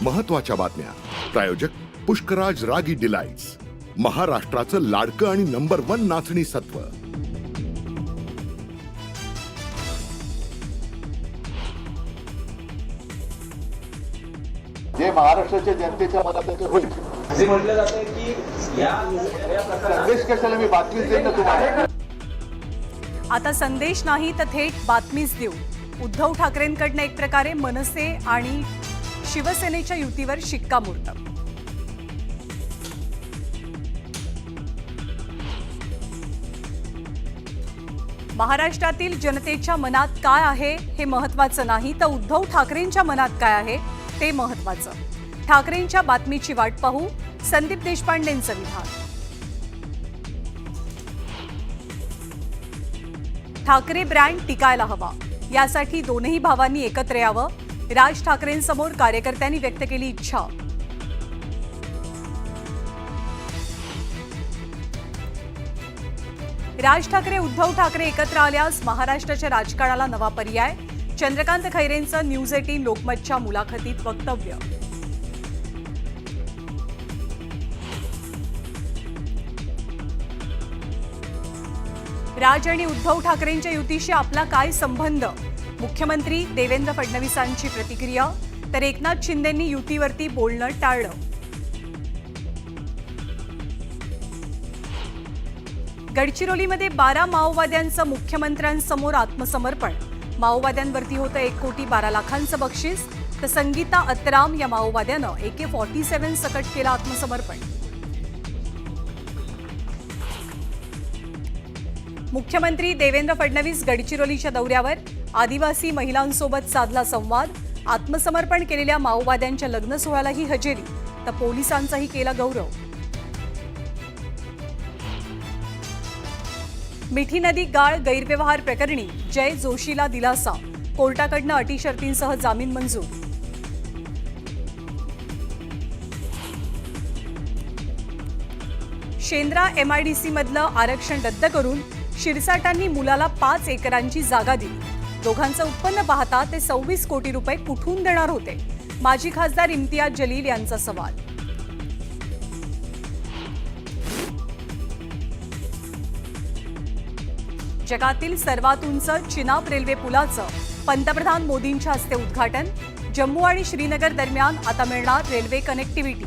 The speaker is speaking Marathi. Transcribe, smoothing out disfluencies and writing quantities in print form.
महत्त्वाच्या बातम्या. प्रायोजक पुष्कराज रागी डिलाइट्स, महाराष्ट्राचं लाडकं आणि नंबर 1 नाचणी सत्व. जे महाराष्ट्राच्या जनतेच्या मनात होईल असे म्हटलं जातं की या संदेश कशाला मी बातमीच देईन ना तुम्हाला. आता संदेश नाही तर थेट बातमीच देऊ. उद्धव ठाकरेंकडनं एक प्रकारे मनसे आणि शिवसेनेच्या युतीवर शिक्कामोर्तब. महाराष्ट्रातील जनतेच्या मनात काय आहे हे महत्त्वाचं नाही, तर उद्धव ठाकरेंच्या मनात काय आहे ते महत्त्वाचं. ठाकरेंच्या बातमीची वाट पाहू, संदीप देशपांडेंचं विधान. ठाकरे ब्रँड टिकायला हवा, यासाठी दोनही भावांनी एकत्र यावं. राज ठाकरेंसमोर कार्यकर्त्यांनी व्यक्त केली इच्छा. राज ठाकरे उद्धव ठाकरे एकत्र आल्यास महाराष्ट्राच्या राजकारणाला नवा पर्याय. चंद्रकांत खैरेंचं न्यूज 18 लोकमतच्या मुलाखतीत वक्तव्य. राज आणि उद्धव ठाकरेंच्या युतीशी आपला काय संबंध? मुख्यमंत्री देवेंद्र फडणवीसांची प्रतिक्रिया. तर एकनाथ शिंदेंनी युतीवरती बोलणं टाळलं. गडचिरोलीमध्ये 12 माओवाद्यांचं मुख्यमंत्र्यांसमोर आत्मसमर्पण. माओवाद्यांवरती होतं 1,12,00,000चं बक्षीस. तर संगीता अतराम या माओवाद्यानं AK-47 सकट केलं आत्मसमर्पण. मुख्यमंत्री देवेंद्र फडणवीस गडचिरोलीच्या दौऱ्यावर. आदिवासी महिलांसोबत साधला संवाद. आत्मसमर्पण केलेल्या माओवाद्यांच्या लग्न सोहळ्यालाही हजेरी. तर पोलिसांचाही केला गौरव. मिठी नदी गाळ गैरव्यवहार प्रकरणी जय जोशीला दिलासा. कोर्टाकडनं अटी शर्तींसह जामीन मंजूर. शेंद्रा MIDC मधलं आरक्षण रद्द करून शिरसाटांनी मुलाला 5 एकरांची जागा दिली. दोघांचं उत्पन्न पाहता ते 26 कोटी रुपये कुठून देणार होते? माजी खासदार इम्तियाज जलील यांचा सवाल. जगातील सर्वात उंच चिनाब रेल्वे पुलाचं पंतप्रधान मोदींच्या हस्ते उद्घाटन. जम्मू आणि श्रीनगर दरम्यान आता मिळणार रेल्वे कनेक्टिव्हिटी.